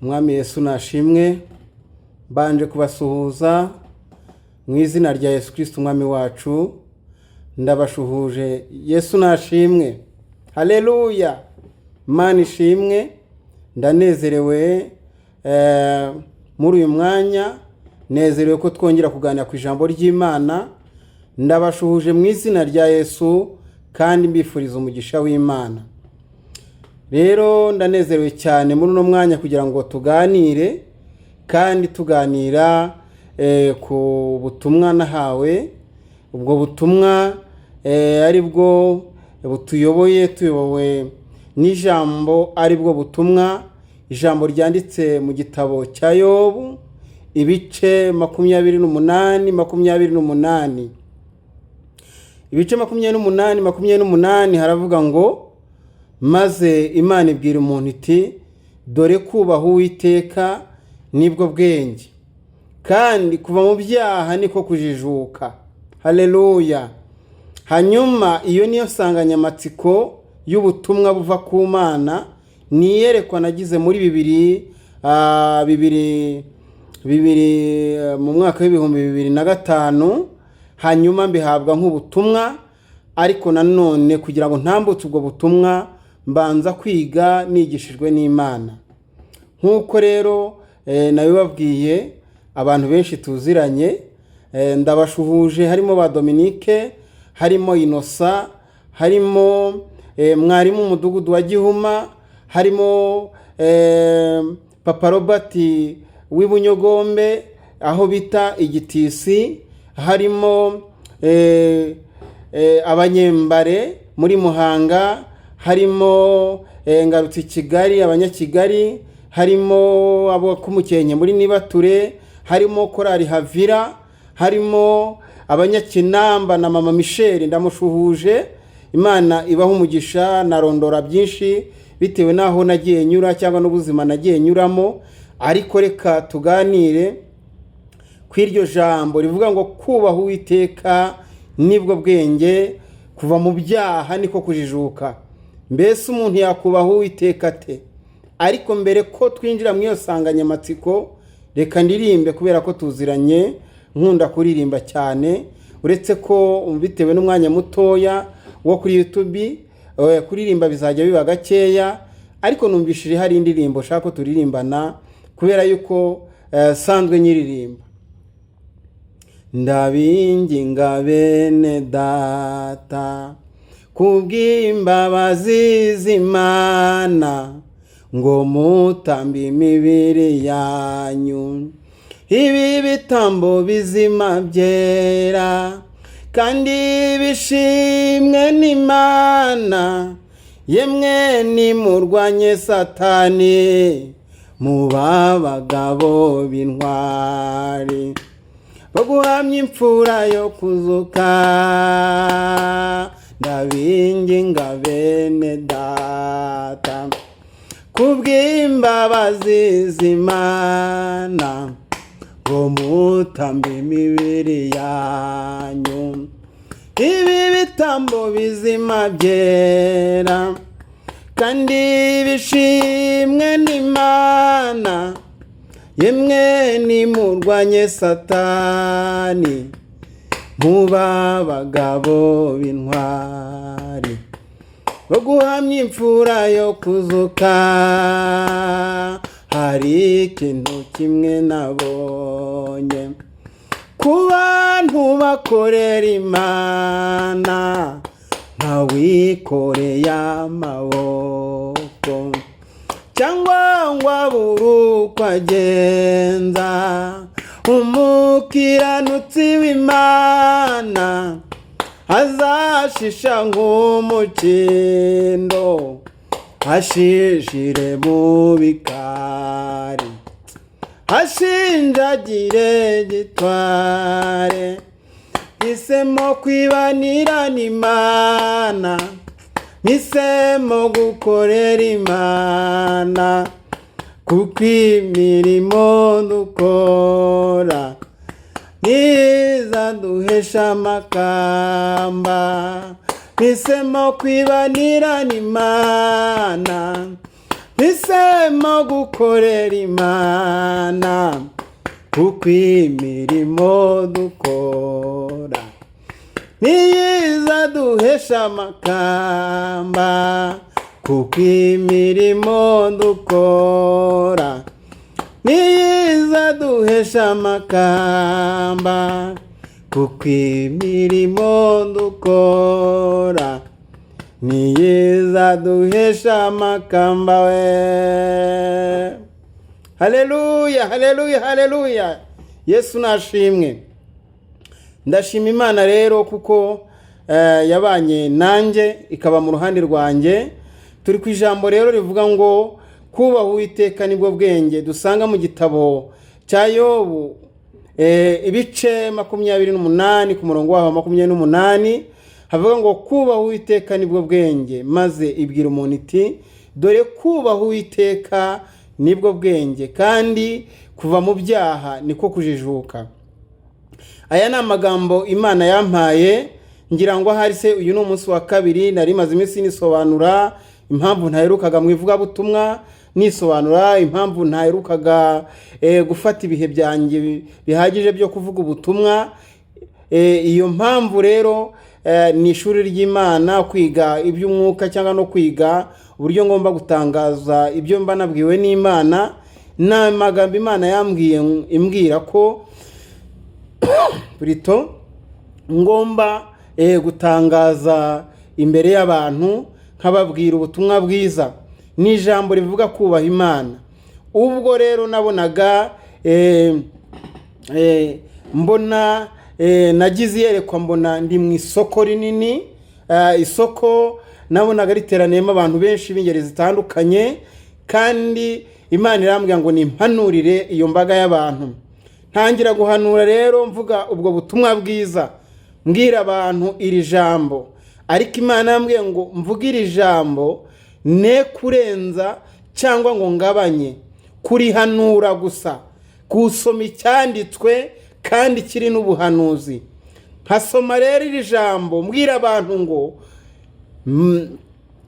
Umwami Yesu nashimwe. Mbanje kubasuhuza mu izina rya Yesu Kristo umwami wacu. Ndabashuhuje. Yesu nashimwe. Haleluya. Imana ishimwe. Ndanezerewe muri uyu mwanya, nezerewe ko twongera kuganira ku ijambo ry'Imana. Ndabashuhuje mu izina rya Yesu kandi mbifuriza umugisha w'Imana. Rero ndanezerewe cyane muri uno mwanya kugira ngo tuganire kandi tuganira ku butumwa nahawe. Ubwo butumwa ari bwo tuyobowe n'ijambo, ari bwo butumwa, ijambo ryanditse mu gitabo cya Yobu ibice 28 ibice 28 haravuga ngo, maze Imana ibwira umuntu iti, dore kubaha Uwiteka nibwo bwenge, kandi kuva mu byaha niko kujijuka. Haleluya. Hanyuma iyo niyo nsanganyamatsiko y'ubutumwa buva ku Mana, niyerekwa nagize muri bibiri mu mwaka w'ibihumbi 2005. Hanyuma mbihabwa nk'ubutumwa, ariko nanone kugira ngo ntambutse ubwo butumwa mbanza kwiga nigishijwe n'Imana. Nk'uko rero nabibabwiye abantu benshi tuziranye, ndabashuhuje, harimo ba Dominique, harimo Inosa, harimo mwarimu umudugudu wa Gihuma, harimo Papa Robert w'Ibunyogombe aho bita Igitisi, harimo abanyembare muri Muhanga, harimo Ngarutse Kigali, abanyakigali, harimo abo kumukenke muri Nibature, harimo Korali Havira, harimo abanyakinamba na Mama Michel. Ndamushuhuje. Imana ibaho umugisha. Narondora byinshi bitewe naho nagiye nyura cyangwa n'ubuzima nagiye nyuramo, ariko reka tuganire kw'iryo jambo rivuga ngo kubaha Uwiteka nibwo bwenge, kuva mu byaha niko kujijuka. Mbese umuntu yakubaha Uwiteka te? Ariko mbere ko twinjira mu iyo nsanganyamatsiko, reka ndirimbe kubera ko tuziranye. Nkunda kuririmba cyane, uretse ko bitewe n'umwanya mutoya wo kuri YouTube, kuririmba bizajya biba gakeya, ariko numvishije hari indirimbo shaka ko turirimbana kubera yuko sanzwe nyiririmba. Ndabinginga bene data kubw'imbabazi z'Imana, ngo mutambe imibiri yanyu ibi bitambo bizima byera kandi bishimwe n'Imana. Yemwe nimurwanye Satani, muba abagabo b'intwari bo guhamya imfura yo kuzuka. Ndabinginga bene data kubw'imbabazi z'Imana, ngo mutambe imibiri yanyu ibi bitambo bizima byera kandi bishimwe n'Imana. Yemwe nimurwanye Satani, muba abagabo b'intwari bo guhamya imfura yo kuzuka. Hari ikintu kimwe nabonye ku bantu bakorera Imana, ntawikoreye amaboko cyangwa ngo abure uko agenza. Umukiranutsi w'Imana azashisha nk'umukindo, ashishire mu bikari, ashinjagire gitware. Hisemo kwibanira n'Imana, hisemo gukorera Imana, kuko imirimo dukora ntizaduhesha amakamba. Hisemo kwibanira n'Imana, mpisemo gukorera Imana, kuko imirimo dukora niyiza duhesha amakamba, kuko imirimo dukora niyiza duhesha amakamba, kuko imirimo dukora niyiza duhesha amakamba we. Haleluya, haleluya, haleluya. Yesu nashimwe. Ndashima Imana rero kuko yabanye nanjye ikaba mu ruhande rwanjye. Turi ku ijambo rero rivuga ngo kubaha Uwiteka nibwo bwenge, dusanga mu gitabo cya Yobu ibice 28 ku murongo wa 28 havuga ngo kubaha Uwiteka nibwo bwenge, maze ibwira umuntu iti dore kubaha Uwiteka nibwo bwenge, kandi kuva mu byaha niko kujijuka. Aya ni amagambo Imana yampaye, ngira ngo ahari se uyu ni umunsi wa kabiri nari maze iminsi nisobanura impamvu ntaherukaga mu ivugabutumwa, nisobanura impamvu ntaherukaga gufata ibihe byanjye bihagije byo kuvuga ubutumwa. Iyo mpamvu rero ni ishuri ry'Imana, kwiga iby'umwuka cyangwa no kwiga uburyo ngomba gutangaza ibyo mba nabwiwe n'Imana. N'amagambo Imana yambwiye imbwira ko burito ngomba gutangaza imbere y'abantu nkababwira ubutumwa bwiza, ni ijambo rivuga kubaha Imana. Ubwo rero nabonaga mbona nagize iyerekwa, mbona ndi mu isoko rinini, isoko nabonaga riteraniyemo abantu benshi b'ingeri zitandukanye, kandi Imana irambwira ngo nimpanurire iyo mbaga y'abantu. Ntangira guhanura rero mvuga ubwo butumwa bwiza, mbwira abantu iri jambo, ariko Imana yambwiye ngo mvuge iri jambo ne kurenza cyangwa ngo ngabanye, kurihanura gusa, kusoma icyanditswe kandi kiri n'ubuhanuzi. Nkasoma rero iri jambo mbwira abantu ngo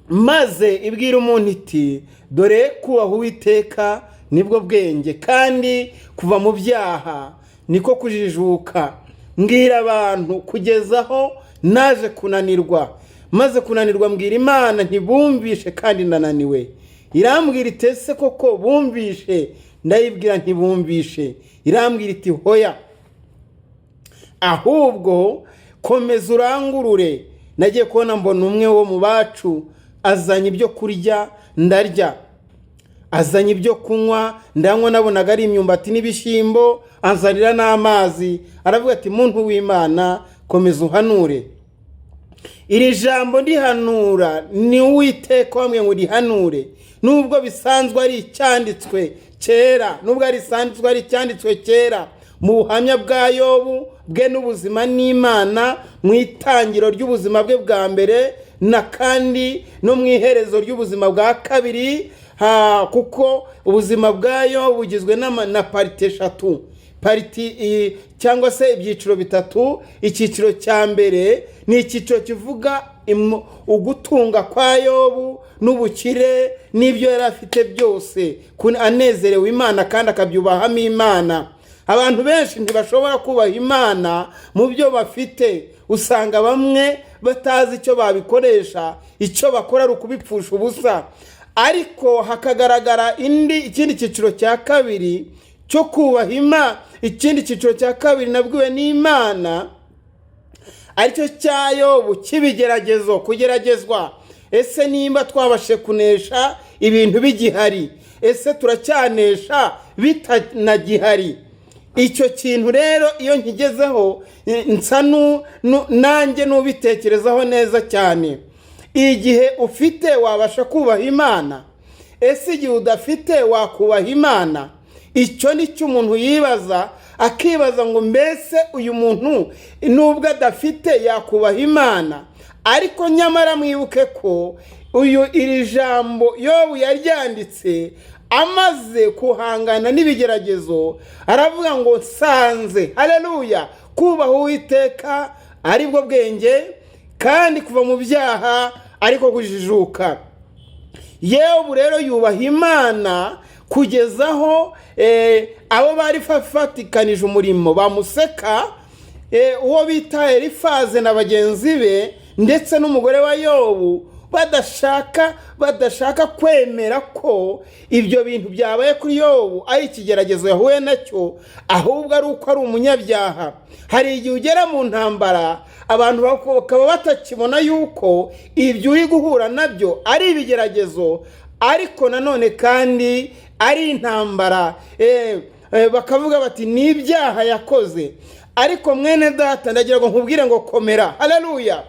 maze ibwira umuntu iti dore kubaha Uwiteka nibwo bwenge, kandi kuva mu byaha niko kujijuka. Mbwira abantu kugezaho naje kunanirwa, maze kunanirwa mbwira Imana ntibumvishe kandi ndananiwe. Irambwira iti ese koko bumvishe? Ndayibwira ntibumvishe. Irambwira iti hoya, ahubwo komeza urangurure. Nagiye kubona mbona umwe wo mu bacu azanye ibyo kurya ndarya, azanye ibyo kunywa ndanywa, nabonaga ari imyumbati n'ibishyimbo, anzanira n'amazi. Aravuga ati muntu w'Imana komeza uhanure. Iri jambo ndihanura ni Uwiteka wamwe ngo rihanure, nubwo bisanzwe ari icyanditswe kera, nubwo ari isanzwe ari icyanditswe kera mu buhamya bwa Yobu bwe n'ubuzima n'Imana, mu itangiro ry'ubuzima bwe bwa mbere na kandi no mu iherezo ry'ubuzima bwa kabiri, kuko ubuzima bwa Yobu bugizwe na parite 3, pariti cyangwa se ibyiciro bitatu. Icyiciro cya mbere ni icyiciro kivuga ugutunga kwa Yobu n'ubukire n'ibyo yari afite byose, anezerewe Imana kandi akabyubahamo Imana. Abantu benshi ntibashobora kubaha Imana mu byo bafite, usanga bamwe batazi icyo babikoresha, icyo bakora ari ukubipfusha ubusa. Ariko hakagaragara ikindi cyiciro cya kabiri cyo kubaha Imana. Ikindi cyiciro cya kabiri nabwiwe n'Imana aricyo cya Yobu cy'ibigeragezo, kugeragezwa. Ese nimba twabashe kunesha ibintu bigihari, ese turacyanesha bitanagihari? Icyo kintu rero iyo nkigezeho nsa nanjye n'ubitekerezaho neza cyane. Igihe ufite wabasha kubaha Imana? Ese igihe udafite wakubaha Imana? Icyo ni cyo umuntu yibaza, akibaza ngo mbese uyu muntu nubwo adafite yakubaha Imana? Ariko nyamara mwibuke ko iri jambo Yobu yaryanditse amaze kuhangana n'ibigeragezo. Aravuga ngo nsanze, haleluya, kubaha Uwiteka aribwo bwenge, kandi kuva mu byaha ariko kujijuka. Yobu rero yubaha Imana kugezaho abo bari fatikanije umurimo bamuseka, uwo bita Elifaze na bagenzi be ndetse n'umugore wa Yobu badashaka kwemera ko ibyo bintu byabaye kuri Yobu ari ikigeragezo yahuye nacyo, ahubwo ari uko ari umunyabyaha. Hari igihe ugera mu ntambara abantu bakaba batakibona yuko ibyo uri guhura nabyo ari ibigeragezo, ariko nanone kandi ari intambara, bakavuga bati ni ibyaha yakoze. Ariko mwene data ndagira ngo nkubwire ngo komera, haleluya,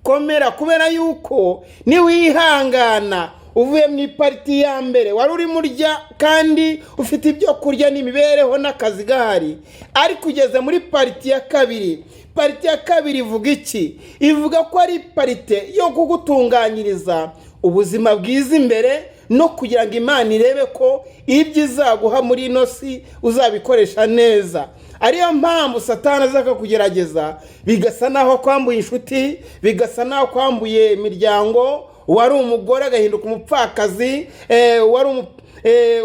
komera, kubera yuko niwihangana uvuye mu ipariti ya mbere wari uri murya kandi ufite ibyo kurya n'imibereho n'akazi gahari, ariko ugeze muri pariti ya kabiri. Pariti ya kabiri ivuga iki? Ivuga ko ari parite yo kugutunganyiriza ubuzima bwiza imbere, no kugira ngo Imana irebe ko ibyo izaguha muri ino si uzabikoresha neza. Ariyo mpamvu Satani azaka kugerageza, bigasa naho kwambuye inshuti, bigasa naho kwambuye imiryango. Wari umugore agahinduka umupfakazi,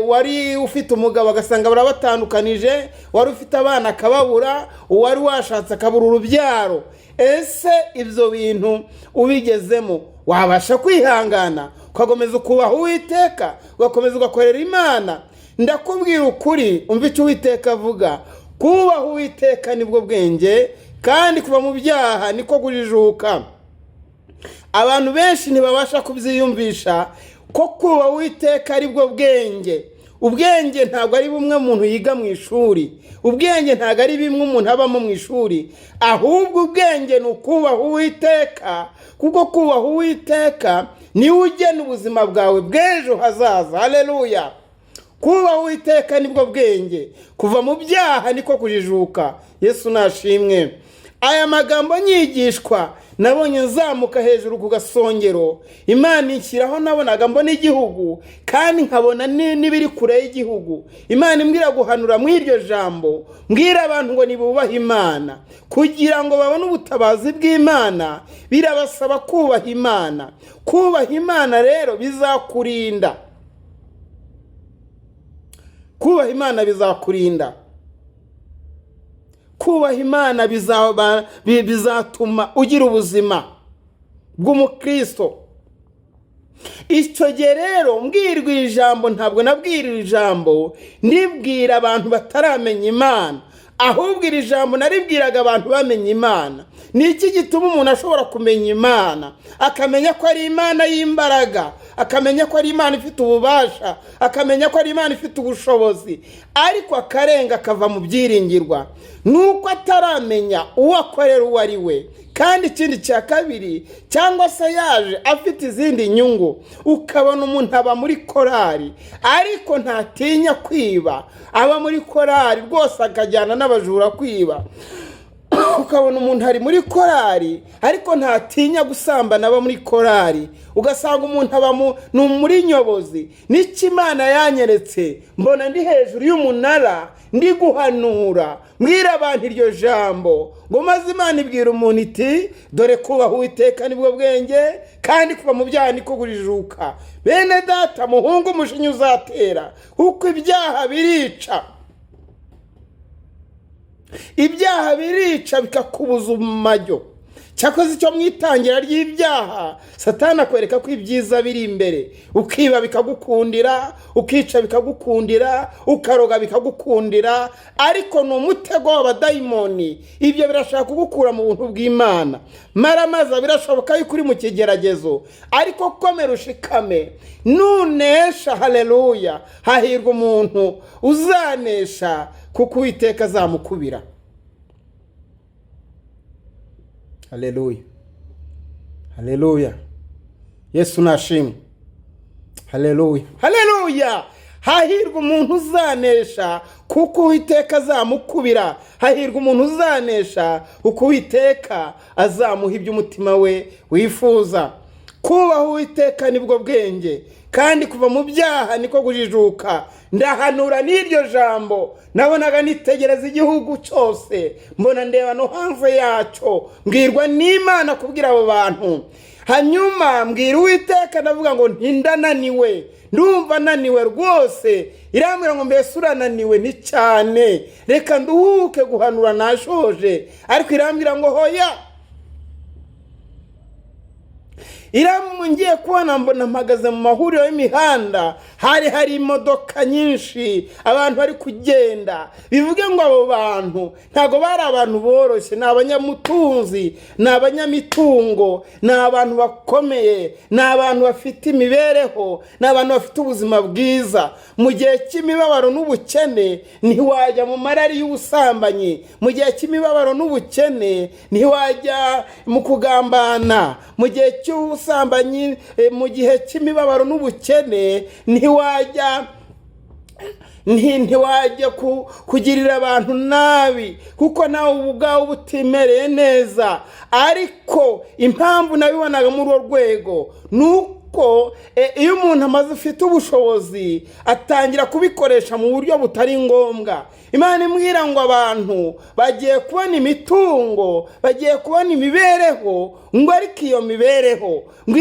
wari ufite umugabo agasanga barabatandukanije, wari ufite abana akababura, wari washatse akabura urubyaro. Ese ibyo bintu ubigezemo wabasha kwihangana ukakomeza kubaha Uwiteka, ugakomeza ugakorera Imana? Ndakubwira ukuri, umva icyo Uwiteka avuga. Kubaha Uwiteka nibwo bwenge, kandi kuva mu byaha niko kujijuka. Abantu benshi ntibabasha kubyiyumvisha ko kubaha Uwiteka aribwo bwenge. Ubwenge ntabwo ari bumwe umuntu yiga mu ishuri, ubwenge ntabwo ari bimwe umuntu abamo mu ishuri, ahubwo ubwenge ni ukubaha Uwiteka, kuko kubaha Uwiteka niwe ugena ubuzima bwawe bw'ejo hazaza. Haleluya! Kubaha Uwiteka nibwo bwenge, kuva mu byaha niko kujijuka. Yesu nashimwe. Aya magambo nyigishwa nabonye nzamuka hejuru ku gasongero, Imana inshyiraho, nabonaga mbona igihugu kandi nkabona n'ibiri kure y'igihugu. Imana imbwira guhanura mu iryo jambo, mbwira abantu ngo nibubahe Imana. Kugira ngo babone ubutabazi bw'Imana birabasaba kubaha Imana. Kubaha Imana rero bizakurinda. Kubaha Imana bizakurinda. Kubaha Imana bizatuma ugira ubuzima bw'umukristo. Icyo gihe rero mbwirwa ijambo, ntabwo nabwirira ijambo ndibwira abantu bataramenya Imana, ahubwo iri jambo naribwiraga abantu bamenye Imana. Ni iki gituma umuntu ashobora kumenya Imana, akamenya ko ari Imana y'imbaraga, akamenya ko ari Imana ifite ububasha, akamenya ko ari Imana ifite ubushobozi, ariko akarenga akava mu byiringirwa? Nuko ataramenya uwo akorera uwo ari we. Kandi ikindi cya kabiri, cyangwa se yaje afite izindi nyungu. Ukabona umuntu aba muri korari ariko ntatinya kwiba, aba muri korari rwose akajyana n'abajura kwiba. Ukabona umuntu ari muri korari ariko ntatinya gusambana, aba muri korari. Ugasanga umuntu aba muri nyobozi. N'iki Imana yanyeretse, mbona ndi hejuru y'umunara ndi guhanura, mbwira abantu iryo jambo ngo maze Imana ibwira umuntu iti, dore kubaha Uwiteka nibwo bwenge, kandi kuva mu byaha niko kujijuka. Bene data, muhungu umushinya uzatera, kuko ibyaha birica. Ibyaha birica bikakubuza umumajyo. Cyakoze icyo mwitangira ry'ibyaha, Satani akwereka ko ibyiza biri imbere. Ukiba bikagukundira, ukica bikagukundira, ukaroga bikagukundira, ariko ni umutego w'abadayimoni. Ibyo birashaka kugukura mu buntu bw'Imana. Maramaza birashoboka yuko uri mu kigeragezo, ariko komera ushikame, nunesha. Haleluya! Hahirwa umuntu uzanesha, kuko Uwiteka azamukubira. Haleluya, haleluya, Yesu nashimwe. Haleluya, haleluya. Hahirwa umuntu uzanesha, kuko Uwiteka azamukubira. Hahirwa umuntu uzanesha, kuko Uwiteka azamuha ibyo umutima we wifuza. Kubaha Uwiteka nibwo bwenge, kandi kuva mu byaha niko kujijuka. Ndahanura n'iryo jambo. Nabonaga nitegereza igihugu cyose, mbona ndeba no hanze yacyo, mbwirwa n'Imana kubwira abo bantu, hanyuma mbwira Uwiteka ndavuga ngo ntindananiwe, ndumva naniwe rwose. Irambwira ngo mbese urananiwe? Ni cyane, reka nduhuke guhanura nashoje. Ariko irambwira ngo hoya. Ngiye kubona mbona mpagaze mu mahuriro y'imihanda, hari imodoka nyinshi, abantu bari kugenda. Bivuge ngo abo bantu ntago bari abantu boroshye, ni abanyamutunzi, ni abanyamitungo, ni abantu bakomeye, ni abantu bafite imibereho, ni abantu bafite ubuzima bwiza. Mu gihe cy'imibabaro n'ubukene ntiwajya mu marari y'ubusambanyi, mu gihe cy'imibabaro n'ubukene ntiwajya mu kugambana, mu gihe cy'ubusambanyi, mu gihe cy'imibabaro n'ubukene ntiwajya kugirira abantu nabi, kuko nawe ubwawe butimereye neza. Ariko impamvu nabibonaga muri urwo rwego nuko iyo umuntu amaze ufite ubushobozi atangira kubikoresha mu buryo butari ngombwa. Imana imbwira ngo abantu bagiye kubona imitungo, bagiye kubona imibereho, ngo ariko iyo mibereho ngo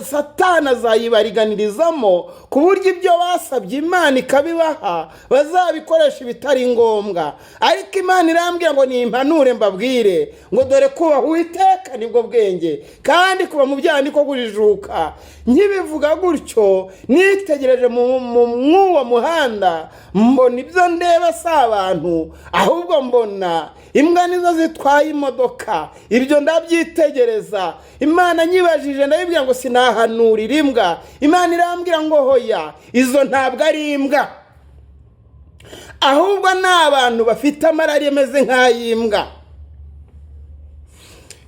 Satani azayibariganirizamo ku buryo ibyo basabye Imana ikabibaha bazabikoresha ibitari ngombwa. Ariko Imana irambwira ngo nimpanure mbabwire ngo dore kubaha Uwiteka nibwo bwenge, kandi kuba mu byaha niko kujijuka. Nkibivuga gutyo nitegereje mu mwuwo muhanda, mbona ibyo ndeba si abantu, ahubwo mbona imbwa nizo zitwaye imodoka. Ibyo ndabyitegereza. Imana nyibajije ndabibwira ngo sinahanurira imbwa. Imana irambwira ngo hoya, izo ntabwo ari imbwa, ahubwo ni abantu bafite amarari ameze nk'ay'imbwa.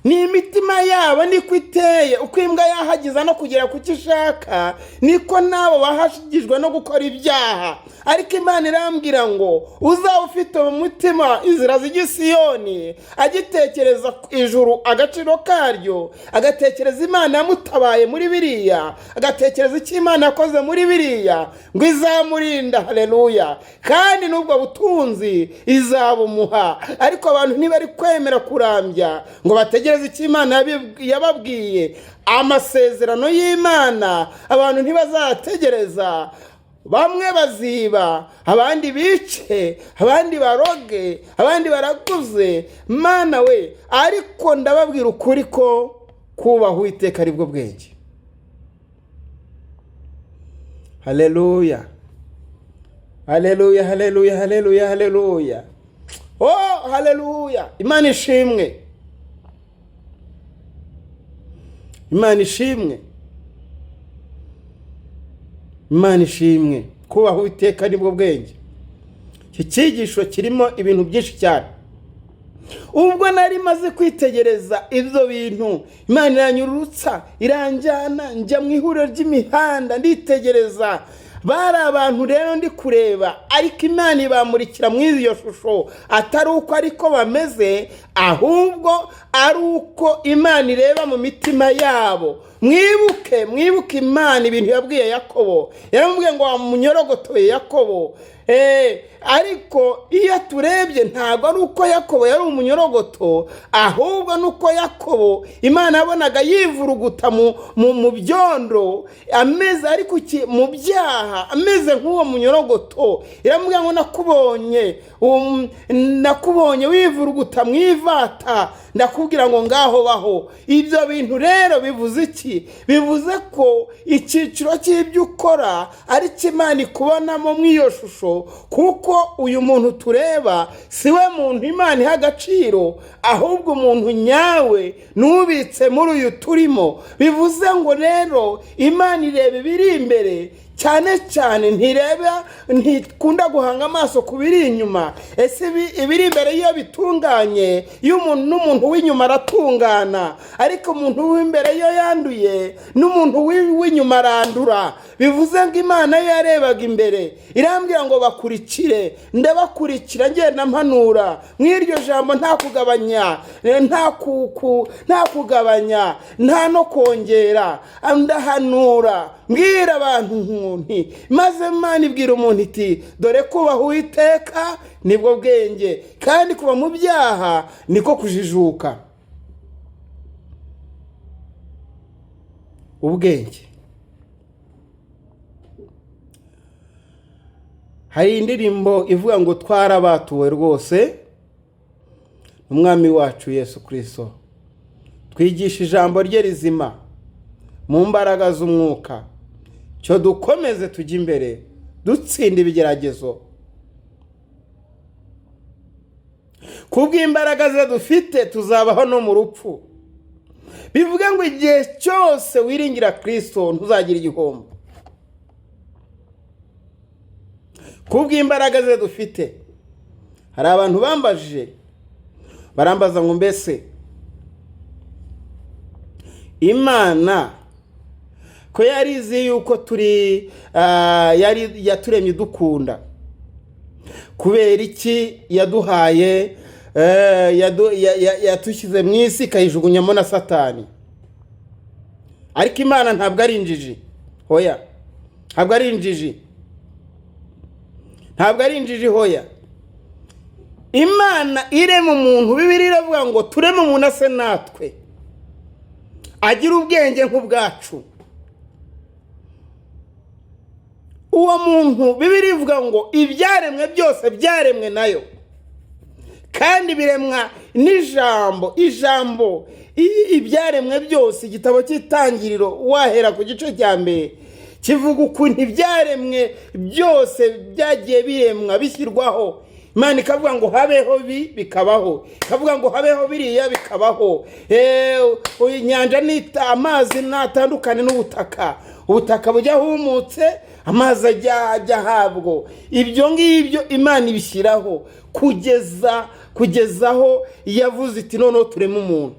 Ni imitima yabo niko iteye. Uko imbwa yahagiza no kugera ku cyo ishaka, niko nabo bahashigijwe no gukora ibyaha. Ariko Imana irambwira ngo uzaba ufite mu mutima inzira z'igisiyoni, agitekereza ijuru agaciro karyo, agatekereza Imana yamutabaye muri biriya, agatekereza icyo Imana yakoze muri biriya, ngo izamurinda. Haleluya. Kandi n'ubwo butunzi izabumuha. Ariko abantu ntibari kwemera kurambya ngo bategereze icyo Imana yababwiye. Amasezerano y'Imana abantu ntibazategereza. Bamwe baziba, abandi bice, abandi baroge, abandi baraguze. Mana we, ariko ndababwira ukuri ko kubaha Uwiteka aribwo bwenge. Haleluya, haleluya, haleluya, haleluya, haleluya. Oh, haleluya. Imana ishimwe, Imana ishimwe, Imana ishimwe. Kubaha Uwiteka nibwo bwenge. Iki cyigisho kirimo ibintu byinshi cyane. Ubwo nari maze kwitegereza ibyo bintu, Imana iranyurutsa, iranjyana njya mu ihuriro ry'imihanda nditegereza. Bari abantu rero ndi kureba, ariko Imana ibamurikira mu iyo shusho atari uko ariko bameze, ahubwo ari uko Imana ireba mu mitima yabo. Mwibuke Imana ibintu yabwiye Yakobo. Yaramubwiye ngo wamunyorogotoye Yakobo. Ariko iyo turebye ntabwo ari uko Yakobo yari umunyorogoto, ahubwo nuko Yakobo Imana yabonaga yivuruguta mu byondo, ameze ariko mu byaha, ameze nk'uwo munyorogoto. Iramubwira ngo nakubonye wivuruguta mu ivata, ndakubwira ngo ngaho baho. Ibyo bintu rero bivuze iki? Bivuze ko icyiciro cy'ibyo ukora ari cyo Imana ikubonamo mu iyo shusho, kuko uyu muntu tureba si we muntu Imana iha agaciro, ahubwo umuntu nyawe n'ubitse muri uyu turimo. Bivuze ngo rero Imana ireba ibiri imbere cyane cyane, ntikunda guhanga amaso ku biri inyuma. Ese ibiri imbere iyo bitunganye, iyo umuntu n'umuntu w'inyuma aratungana, ariko umuntu w'imbere iyo yanduye n'umuntu w'inyuma arandura. Bivuze ngo Imana yo yarebaga imbere, irambwira ngo bakurikire. Ndabakurikira ngenda mpanura mw'iryo jambo, nta kugabanya, nta kugabanya, nta no kongera. Ndahanura mbwira abantu nkunti, maze Imana ibwira umuntu iti dore kubaha Uwiteka nibwo bwenge, kandi kuva mu byaha niko kujijuka. ubwenge. Hari indirimbo ivuga ngo twarabatuwe rwose, umwami wacu Yesu Kristo twigisha ijambo rye rizima mu mbaraga z'umwuka, cyo dukomeze tujye imbere dutsinda ibigeragezo. Kubw'imbaraga ze dufite tuzabaho no mu rupfu. Bivuga ngo igihe cyose wiringira Kristo ntuzagira igihombo. Kubw'imbaraga ze dufite. Hari abantu bambajije barambaza ngo mbese Imana ko yarizi yuko turi yari yaturemye dukunda, kubera iki yaduhaye yatushyize mu isi ikayijugunyamo na Satani? Ariko Imana ntabwo ari injiji. Hoya, ntabwo ari injiji, ntabwo ari injiji. Hoya, Imana irema umuntu, Bibiliya iravuga ngo tureme umuntu ase natwe, agira ubwenge nk'ubwacu. Uwo muntu Bibiliya ivuga ngo ibyaremwe byose byaremwe nayo, kandi biremwa n'ijambo. Ijambo ibyaremwe byose, igitabo cy'Itangiriro wahera ku gice cya mbere kivuga ukuntu ibyaremwe byose byagiye biremwa bishyirwaho. Imana ikavuga ngo habeho bikabaho, ikavuga ngo habeho biriya bikabaho. Inyanja amazi natandukane n'ubutaka, ubutaka bujya humutse, amazi ajya habwo. Ibyo ngibyo Imana ibishyiraho kugezaho yavuze iti noneho tureme umuntu.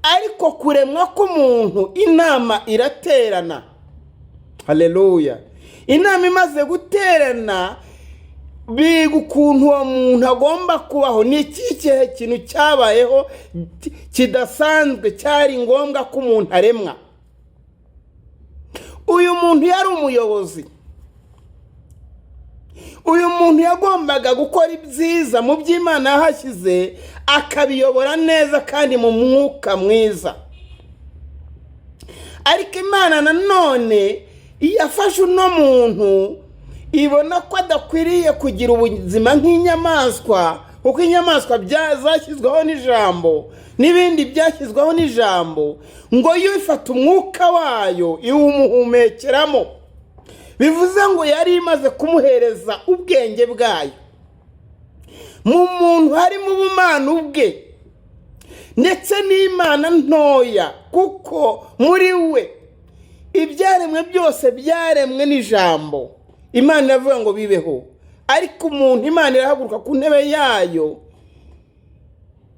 Ariko kuremwa k'umuntu inama iraterana. Haleluya. Inama imaze guterana, biga ukuntu uwo muntu agomba kubaho. Ni ikihe kintu cyabayeho kidasanzwe cyari ngombwa ko umuntu aremwa? Uyu muntu yari umuyobozi. Uyu muntu yagombaga gukora ibyiza mu by'Imana yahashyize, akabiyobora neza kandi mu mwuka mwiza. Ariko Imana nanone yafashe uno muntu ibona ko adakwiriye kugira ubuzima nk'inyamaswa, kuko inyamaswa zashyizweho n'ijambo n'ibindi byashyizweho n'ijambo, ngo yifate umwuka wayo iwumuhumekeramo. Bivuze ngo yari imaze kumuhereza ubwenge bwayo. Mu muntu harimo ubumana bwe ndetse n'Imana ntoya, kuko muri we ibyaremwe byose byaremwe n'ijambo. Imana iravuga ngo bibeho, ariko umuntu Imana irahaguruka ku ntebe yayo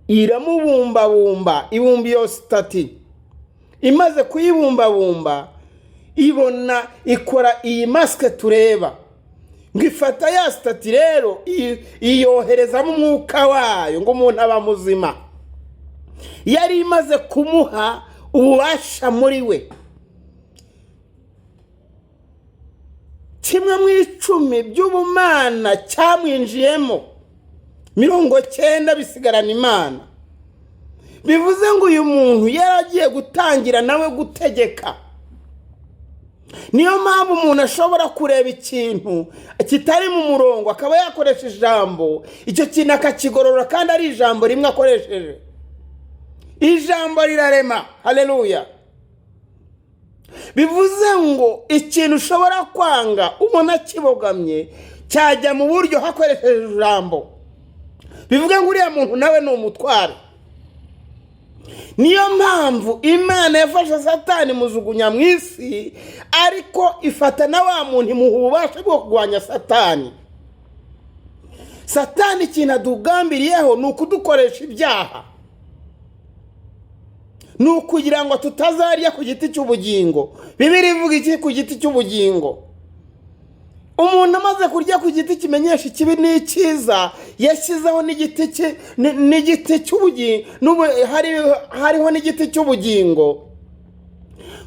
iramubumbabumba, ibumba iyo sitati. Imaze kuyibumbabumba, ibona ikora iyi masike tureba, ngo ifata ya sitati rero iyoherezamo umwuka wayo ngo umuntu aba muzima. Yari imaze kumuha ububasha muri we. 10% by'ubumana cyamwinjiyemo, 90 bisigarana Imana. Bivuze ngo uyu muntu yaragiye gutangira nawe gutegeka. Niyo mpamvu umuntu ashobora kureba ikintu kitari mu murongo akaba yakoresha ijambo, icyo kintu akakigorora kandi ari ijambo rimwe akoresheje. Ijambo rirarema. Haleluya. Bivuze ngo ikintu ushobora kwanga umuntu akibogamye cyajya mu buryo hakoresheje ijambo. Bivuga ngo uriya muntu nawe ni umutware. Niyo mpamvu Imana yafashe Satani mujugunya mu isi, ariko ifata na wa muntu imuha ububasha bwo kurwanya Satani. Satani ikintu adugambiriyeho ni ukudukoresha ibyaha, ni ukugira ngo tutazarya ku giti cy'ubugingo. Bibiliya ivuga iki ku giti cy'ubugingo? Umuntu amaze kurya ku giti kimenyesha ikibi n'icyiza, yashyizeho n'igiti cy'ubugingo, hariho n'igiti cy'ubugingo,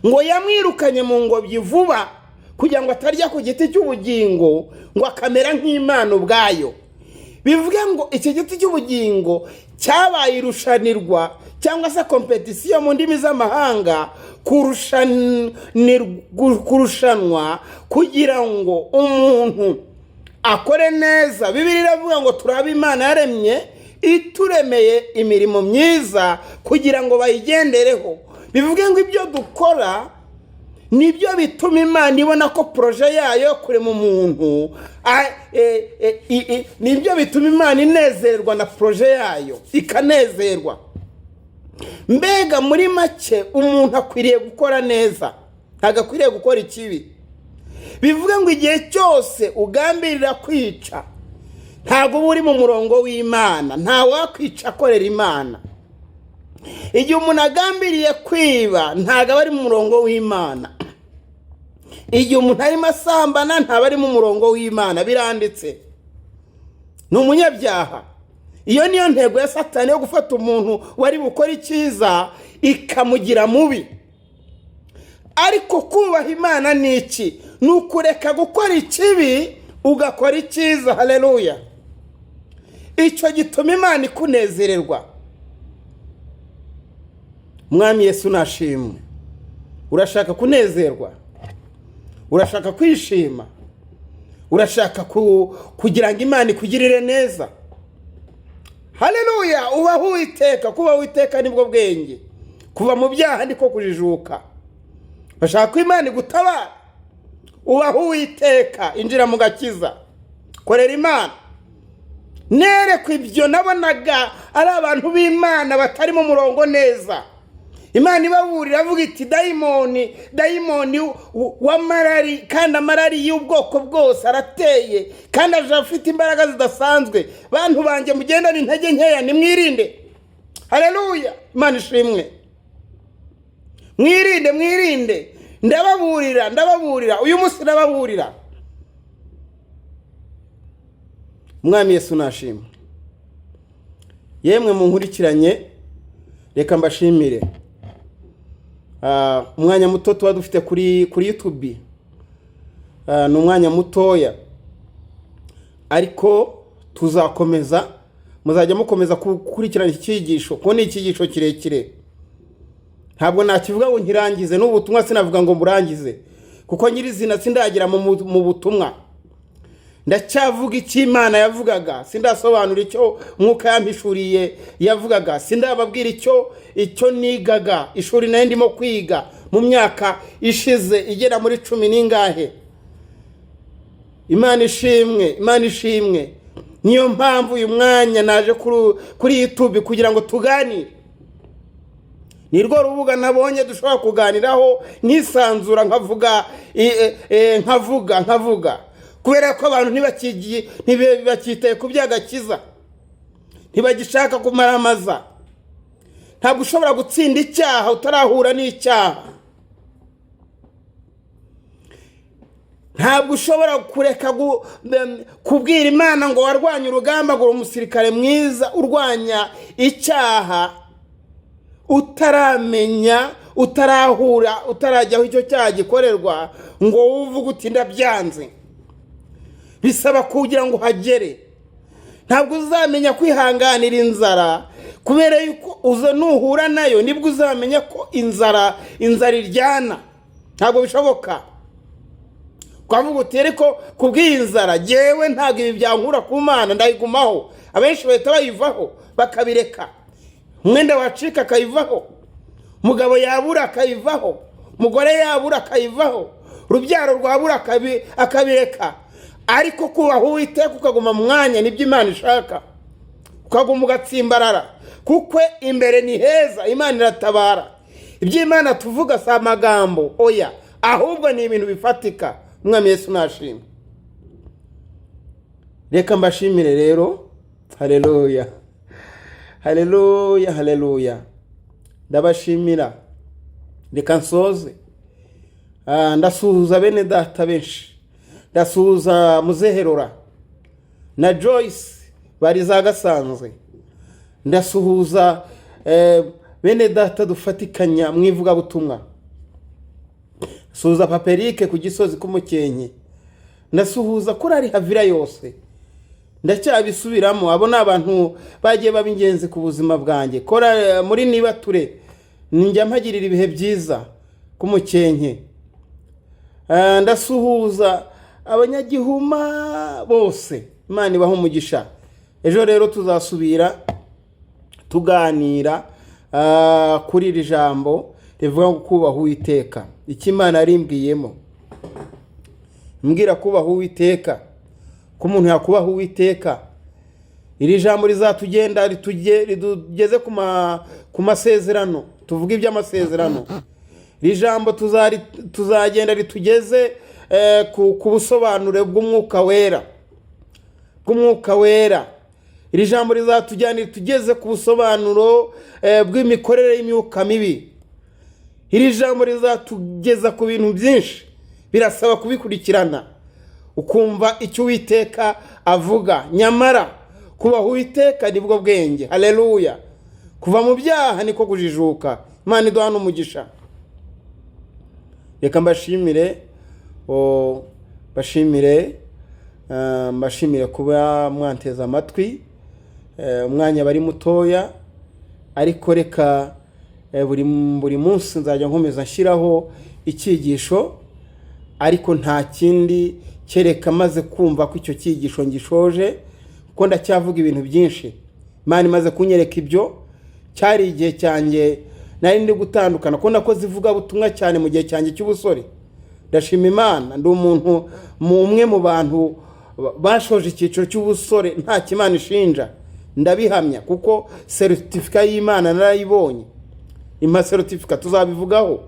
ngo yamwirukanye mu ngobyi vuba kugira ngo atarya ku giti cy'ubugingo, ngo akamera nk'Imana ubwayo. bivuga ngo iki giti cy'ubugingo cyabaye irushanirwa cyangwa se kompetisiyo mu ndimi z'amahanga, kurushanwa kugira ngo umuntu akore neza. Bibiliya iravuga ngo turabe Imana yaremye ituremeye imirimo myiza kugira ngo bayigendereho. Bivuga ngo ibyo dukora nibyo bituma Imana ibona ko proje yayo kurema umuntu, nibyo bituma Imana inezerwa na proje yayo, ikanezerwa. Mbega muri make umuntu akwiriye gukora neza, ntabwo akwiriye gukora ikibi. Bivuga ngo igihe cyose ugambirira kwica, ntabwo uba uri mu murongo w'Imana, nta wakwica akorera Imana. Igihe umuntu agambiriye kwiba, ntabwo aba ari mu murongo w'Imana. Igihe umuntu arimo asambana, ntaba ari mu murongo w'Imana, biranditse. Ni umunyabyaha. Iyo niyo ntego ya Satani yo gufata umuntu wari bukora icyiza ikamugira mubi. Ariko kubaha Imana ni iki? Ni ukureka gukora ikibi ugakora icyiza. Haleluya! Icyo gituma Imana ikunezererwa. Mwami Yesu nashimwe. Urashaka kunezerwa? Urashaka kwishima? Urashaka kugira ngo Imana ikugirire neza? Haleluya! Ubaho Uwiteka. Kuba Uwiteka nibwo bwenge. Kuva mu byaha niko kujijuka. Bashaka ko Imana igutabara. Ubaho Uwiteka, injira mu gakiza, korera Imana. Nereko ibyo nabonaga ari abantu b'Imana batari mu murongo neza. Imana ibaburira avuga iti dayimoni wa marari, kandi amarari y'ubwoko bwose arateye kandi aje afite imbaraga zidasanzwe. Bantu banje mugendana intege nkeya, nimwirinde. Haleluya! Imana ishimwe. Mwirinde. Ndababurira uyu munsi ndababurira. Mwami Yesu nashimwe. Yemwe munkurikiranye, reka mbashimire. Umwanya muto tuba dufite kuri YouTube, ni umwanya mutoya, ariko tuzakomeza, muzajya mukomeza gukurikirana iki cyigisho, kuko ni icyigisho kirekire. Ntabwo nakivuga ngo nkirangize, n'ubutumwa sinavuga ngo murangize, kuko nyirizina sindagira mu butumwa. Ndacyavuga icyo Imana yavugaga, sindasobanura icyo Mwuka yampishuriye yavugaga, sindababwira icyo nigaga, ishuri nayo ndimo kwiga mu myaka ishize igera muri 10 n'ingahe. Imana ishimwe. Niyo mpamvu uyu mwanya naje kuri YouTube kugira ngo tuganire. Nirwo rubuga nabonye dushobora kuganiraho nisanzura, nkavuga kubera ko abantu ntibakitaye ku by'agakiza, ntibagishaka kumaramaza. Ntabwo ushobora gutsinda icyaha utarahura n'icyaha. Ntabwo ushobora kureka kubwira Imana ngo warwanya urugamba ngo uri umusirikare mwiza urwanya icyaha utaramenya, utarahura, utarajyaho icyo cyaha gikorerwa, ngo uvuge uti ndabyanze. Bisaba kugira ngo hagere. Ntabwo uzamenya kwihanganira inzara, kubera yuko nuhura nayo nibwo uzamenya ko inzara iryana. Ntabwo bishoboka. Kwavuga uti ariko kubw'iyi nzara jewe ntabwo ibi byankura ku Mana, ndayigumaho. Abenshi bahita bayivaho bakabireka. Umwenda wacika akayivaho, mugabo yabura akayivaho, mugore yabura akayivaho, rubyaro rwabura akabireka. Ariko kubaha Uwiteka ukaguma mu mwanya nibyo Imana ishaka, ukaguma ugatsimbarara, kuko imbere ni heza. Imana iratabara. Iby'Imana tuvuga si amagambo oya, ahubwo ni ibintu bifatika. Mwami Yesu nashimwe. Reka mbashimire rero. Haleluya. Ndabashimira. Reka nsoze. Ndasuhuza bene data benshi. Ndasuhuza Muzeherora na Joyce bari za Gasanzwe. Ndasuhuza bene data dufatikanya mwivuga butumwa. Suhuza Paperike ku Gisozi k'Umukenke. Ndasuhuza kuri ari Havira yose. ndacyabisubiramo. Abo ni abantu bagiye baba ingenzi ku buzima bwanjye. Kora muri Nibature njya mpagirira ibihe byiza ku Mukenke. Ndasuhuza abanyagihuma bose, Imana ibahe umugisha. Ejo rero tuzasubira tuganira kuri iri jambo rivuga ngo kubaha Uwiteka. Icyo Imana yarimbwiyemo, mbwira kubaha Uwiteka, ko umuntu yakubaha Uwiteka. Iri jambo rizatugenda ritugeze ku masezerano, tuvuga iby'amasezerano. Iri jambo tuzagenda ritugeze ku busobanuro bw'umwuka wera. Iri jambo rizatujyana ritugeze ku busobanuro bw'imikorere y'imyuka mibi. Iri jambo rizatugeza ku bintu byinshi, birasaba kubikurikirana ukumva icyo Uwiteka avuga. Nyamara kubaha Uwiteka nibwo bwenge. Haleluya. Kuva mu byaha niko kujijuka. Imana iduhane umugisha. Reka mbashimire kuba mwanteza amatwi. Umwanya bari mutoya, ariko reka buri munsi nzajya nkomeza nshyiraho icyigisho, ariko nta kindi kereka maze kumva ko icyo cyigisho ngishoje, kuko ndacyavuga ibintu byinshi. Imana imaze kunyereka ibyo. Cyari igihe cyanjye nari ndi gutandukana, ko nakoze ivugabutumwa cyane mu gihe cyanjye cy'ubusore. Ndashima Imana, ndi umuntu umwe mu bantu bashoje icyiciro cy'ubusore nta kimana ishinja. Ndabihamya kuko certificate y'Imana narayibonye. Impa certificate tuzabivugaho.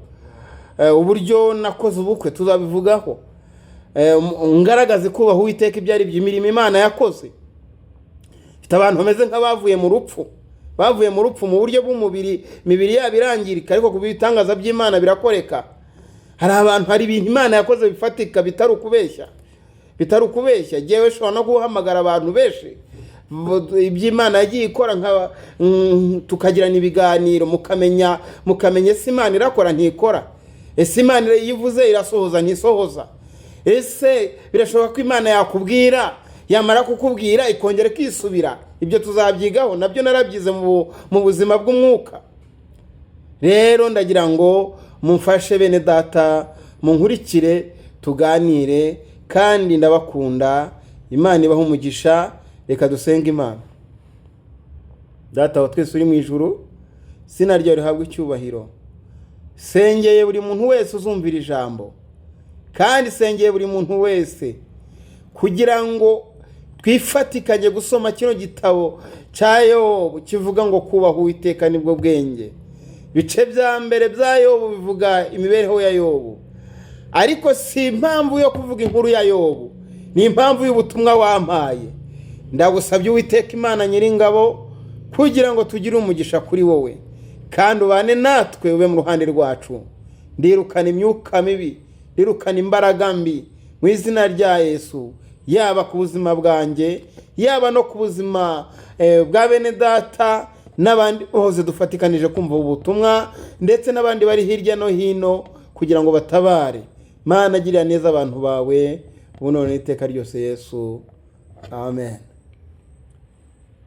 Uburyo nakoze ubukwe tuzabivugaho. Ngaragaze kubaha Uwiteka ibyo ari imirimo Imana yakoze. Mfite abantu bameze nk'abavuye mu rupfu. Bavuye mu rupfu mu buryo bw'umubiri, imibiri yabo irangirika, ariko ku bitangaza by'Imana birakoreka. Hari ibintu Imana yakoze bifatika, bitari ukubeshya. Jewe shobora no guhamagara abantu benshi iby'Imana yagiye ikora, tukagirana ibiganiro, mukamenya ese Imana irakora ntikora, ese Imana yivuze irasohoza ntisohoza, ese birashoboka ko Imana yakubwira yamara kukubwira ikongera ikisubira. Ibyo tuzabyigaho, nabyo narabyize mu buzima bw'umwuka. Rero ndagira ngo mumfashe bene data, munkurikire tuganire, kandi ndabakunda. Imana ibahe umugisha. Reka dusenge Imana. Data wa twese uri mu ijuru, izina ryawe rihabwe icyubahiro. Sengeye buri muntu wese uzumvira ijambo, kandi sengeye buri muntu wese kugira ngo twifatikanye gusoma kino gitabo cya Yobu kivuga ngo kubaha Uwiteka nibwo bwenge. Bice bya mbere bya Yobu bivuga imibereho ya Yobu, ariko si impamvu yo kuvuga inkuru ya Yobu, ni impamvu y'ubutumwa wampaye. Ndagusabye Uwiteka Imana Nyiringabo kugira ngo tugire umugisha kuri wowe, kandi ubane natwe, ube mu ruhande rwacu. Ndirukana imyuka mibi, ndirukana imbaraga mbi mu izina rya Yesu, yaba ku buzima bwanjye, yaba no ku buzima bwa bene data n'abandi bose dufatikanije kumva ubutumwa, ndetse n'abandi bari hirya no hino, kugira ngo batabare. Mana agirira neza abantu bawe, ubu none n'iteka ryose Yesu. Amen.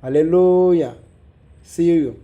Hallelujah. See you.